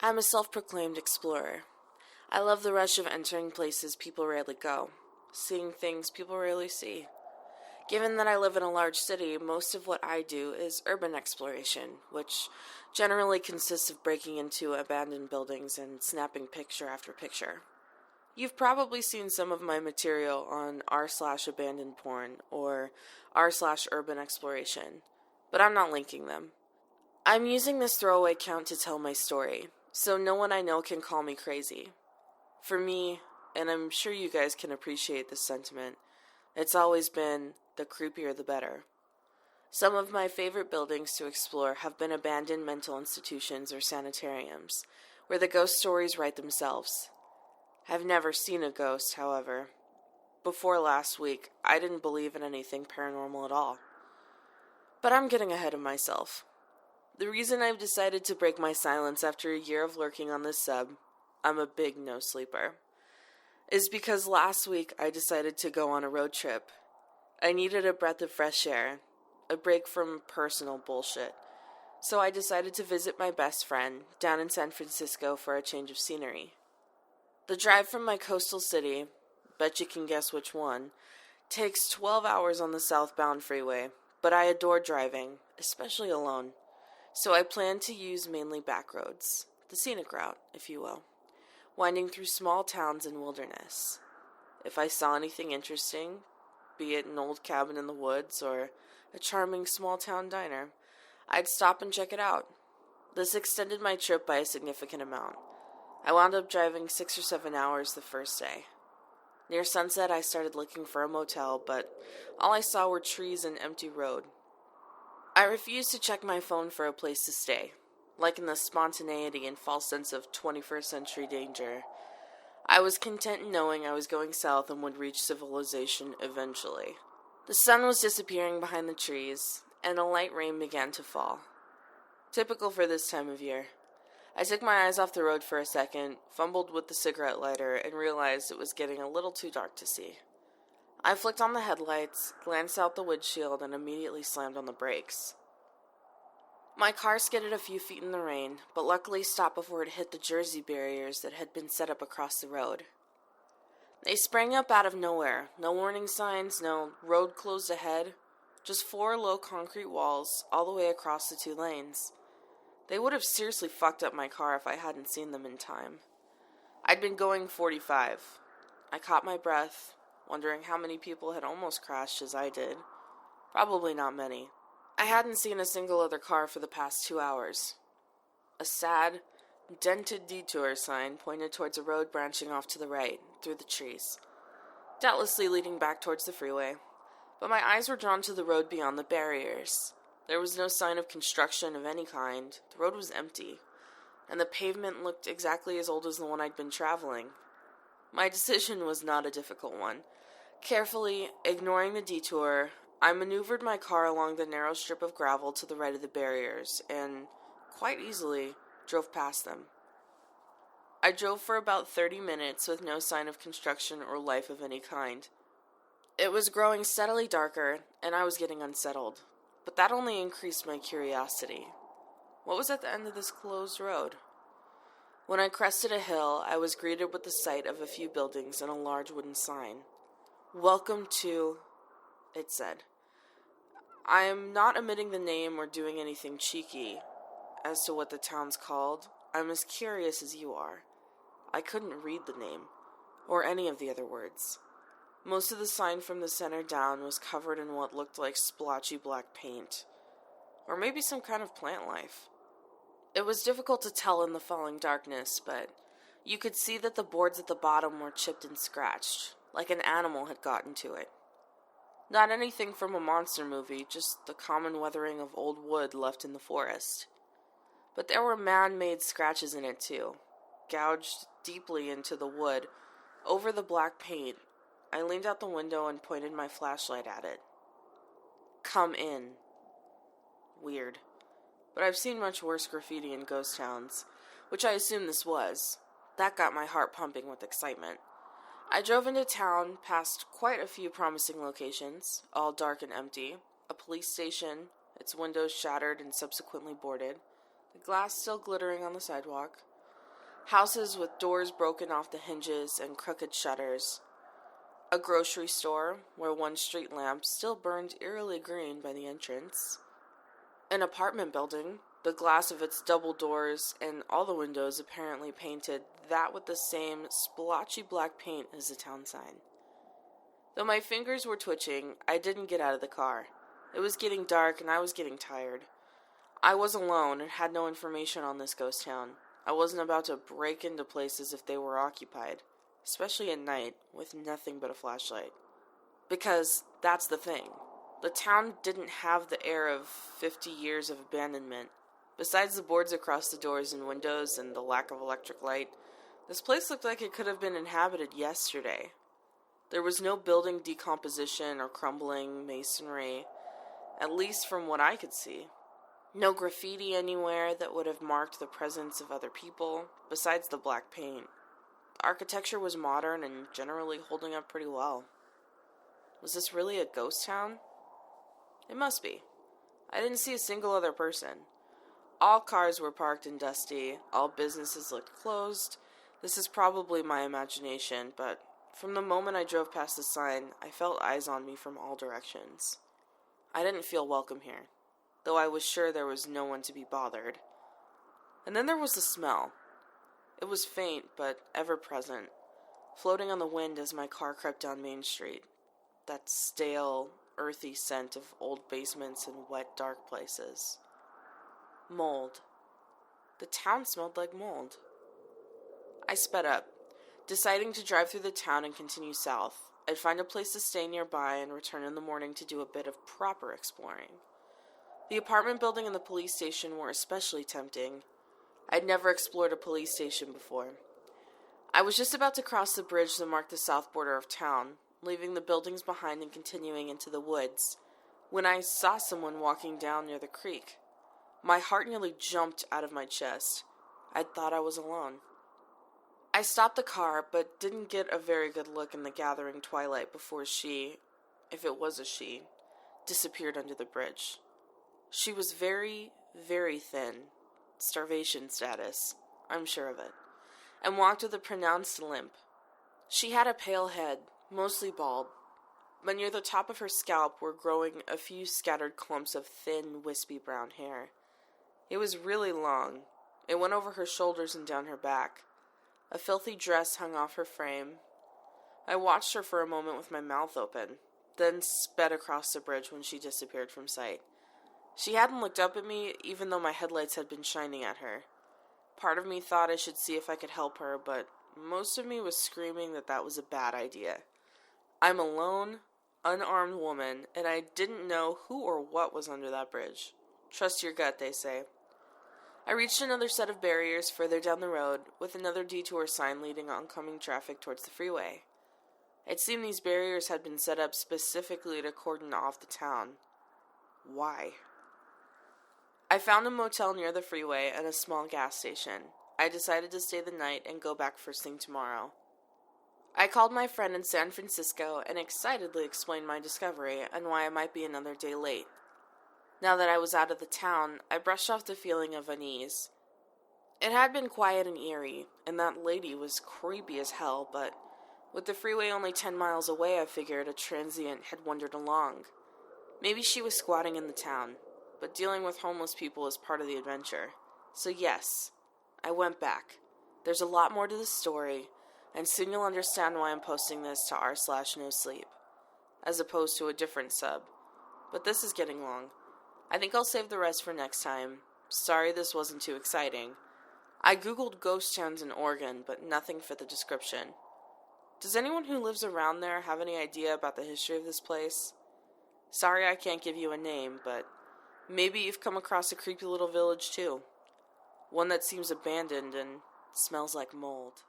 I'm a self-proclaimed explorer. I love the rush of entering places people rarely go, seeing things people rarely see. Given that I live in a large city, most of what I do is urban exploration, which generally consists of breaking into abandoned buildings and snapping picture after picture. You've probably seen some of my material on r/abandoned porn or r/urban exploration, but I'm not linking them. I'm using this throwaway count to tell my story, so no one I know can call me crazy. For me, and I'm sure you guys can appreciate this sentiment, it's always been the creepier the better. Some of my favorite buildings to explore have been abandoned mental institutions or sanitariums, where the ghost stories write themselves. I've never seen a ghost, however. Before last week, I didn't believe in anything paranormal at all. But I'm getting ahead of myself. The reason I've decided to break my silence after a year of lurking on this sub, I'm a big no-sleeper, is because last week I decided to go on a road trip. I needed a breath of fresh air, a break from personal bullshit. So I decided to visit my best friend down in San Francisco for a change of scenery. The drive from my coastal city, bet you can guess which one, takes 12 hours on the southbound freeway, but I adore driving, especially alone. So I plan to use mainly back roads, the scenic route, if you will, winding through small towns and wilderness. If I saw anything interesting, be it an old cabin in the woods or a charming small-town diner, I'd stop and check it out. This extended my trip by a significant amount. I wound up driving 6 or 7 hours the first day. Near sunset, I started looking for a motel, but all I saw were trees and empty road. I refused to check my phone for a place to stay, like in the spontaneity and false sense of 21st century danger. I was content in knowing I was going south and would reach civilization eventually. The sun was disappearing behind the trees, and a light rain began to fall. Typical for this time of year. I took my eyes off the road for a second, fumbled with the cigarette lighter, and realized it was getting a little too dark to see. I flicked on the headlights, glanced out the windshield, and immediately slammed on the brakes. My car skidded a few feet in the rain, but luckily stopped before it hit the Jersey barriers that had been set up across the road. They sprang up out of nowhere. No warning signs, no road closed ahead. Just 4 low concrete walls all the way across the 2 lanes. They would have seriously fucked up my car if I hadn't seen them in time. I'd been going 45. I caught my breath, wondering how many people had almost crashed as I did. Probably not many. I hadn't seen a single other car for the past 2 hours. A sad, dented detour sign pointed towards a road branching off to the right, through the trees, doubtlessly leading back towards the freeway. But my eyes were drawn to the road beyond the barriers. There was no sign of construction of any kind. The road was empty, and the pavement looked exactly as old as the one I'd been traveling. My decision was not a difficult one. Carefully, ignoring the detour, I maneuvered my car along the narrow strip of gravel to the right of the barriers, and, quite easily, drove past them. I drove for about 30 minutes with no sign of construction or life of any kind. It was growing steadily darker, and I was getting unsettled, but that only increased my curiosity. What was at the end of this closed road? When I crested a hill, I was greeted with the sight of a few buildings and a large wooden sign. "Welcome to," it said. I am not omitting the name or doing anything cheeky as to what the town's called. I'm as curious as you are. I couldn't read the name, or any of the other words. Most of the sign from the center down was covered in what looked like splotchy black paint, or maybe some kind of plant life. It was difficult to tell in the falling darkness, but you could see that the boards at the bottom were chipped and scratched, like an animal had gotten to it. Not anything from a monster movie, just the common weathering of old wood left in the forest. But there were man-made scratches in it too, gouged deeply into the wood, over the black paint. I leaned out the window and pointed my flashlight at it. "Come in." Weird. But I've seen much worse graffiti in ghost towns, which I assume this was. That got my heart pumping with excitement. I drove into town, past quite a few promising locations, all dark and empty, a police station, its windows shattered and subsequently boarded, the glass still glittering on the sidewalk, Houses with doors broken off the hinges and crooked shutters. A grocery store where one street lamp still burned eerily green by the entrance. An apartment building, the glass of its double doors and all the windows apparently painted that with the same splotchy black paint as the town sign. Though my fingers were twitching, I didn't get out of the car. It was getting dark and I was getting tired. I was alone and had no information on this ghost town. I wasn't about to break into places if they were occupied, especially at night with nothing but a flashlight. Because that's the thing. The town didn't have the air of 50 years of abandonment. Besides the boards across the doors and windows and the lack of electric light, this place looked like it could have been inhabited yesterday. There was no building decomposition or crumbling masonry, at least from what I could see. No graffiti anywhere that would have marked the presence of other people, besides the black paint. The architecture was modern and generally holding up pretty well. Was this really a ghost town? It must be. I didn't see a single other person. All cars were parked and dusty, all businesses looked closed. This is probably my imagination, but from the moment I drove past the sign, I felt eyes on me from all directions. I didn't feel welcome here, though I was sure there was no one to be bothered. And then there was the smell. It was faint, but ever-present, floating on the wind as my car crept down Main Street. That stale, earthy scent of old basements and wet, dark places. Mold. The town smelled like mold. I sped up, deciding to drive through the town and continue south. I'd find a place to stay nearby and return in the morning to do a bit of proper exploring. The apartment building and the police station were especially tempting. I'd never explored a police station before. I was just about to cross the bridge that marked the south border of town, leaving the buildings behind and continuing into the woods, when I saw someone walking down near the creek. My heart nearly jumped out of my chest. I thought I was alone. I stopped the car, but didn't get a very good look in the gathering twilight before she, if it was a she, disappeared under the bridge. She was very, very thin, starvation status, I'm sure of it, and walked with a pronounced limp. She had a pale head, mostly bald, but near the top of her scalp were growing a few scattered clumps of thin, wispy brown hair. It was really long. It went over her shoulders and down her back. A filthy dress hung off her frame. I watched her for a moment with my mouth open, then sped across the bridge when she disappeared from sight. She hadn't looked up at me, even though my headlights had been shining at her. Part of me thought I should see if I could help her, but most of me was screaming that that was a bad idea. I'm a lone, unarmed woman, and I didn't know who or what was under that bridge. Trust your gut, they say. I reached another set of barriers further down the road, with another detour sign leading oncoming traffic towards the freeway. It seemed these barriers had been set up specifically to cordon off the town. Why? I found a motel near the freeway and a small gas station. I decided to stay the night and go back first thing tomorrow. I called my friend in San Francisco and excitedly explained my discovery and why I might be another day late. Now that I was out of the town, I brushed off the feeling of unease. It had been quiet and eerie, and that lady was creepy as hell, but with the freeway only 10 miles away, I figured a transient had wandered along. Maybe she was squatting in the town, but dealing with homeless people is part of the adventure. So yes, I went back. There's a lot more to this story, and soon you'll understand why I'm posting this to r/nosleep, as opposed to a different sub. But this is getting long. I think I'll save the rest for next time. Sorry this wasn't too exciting. I googled ghost towns in Oregon, but nothing fit the description. Does anyone who lives around there have any idea about the history of this place? Sorry I can't give you a name, but maybe you've come across a creepy little village too. One that seems abandoned and smells like mold.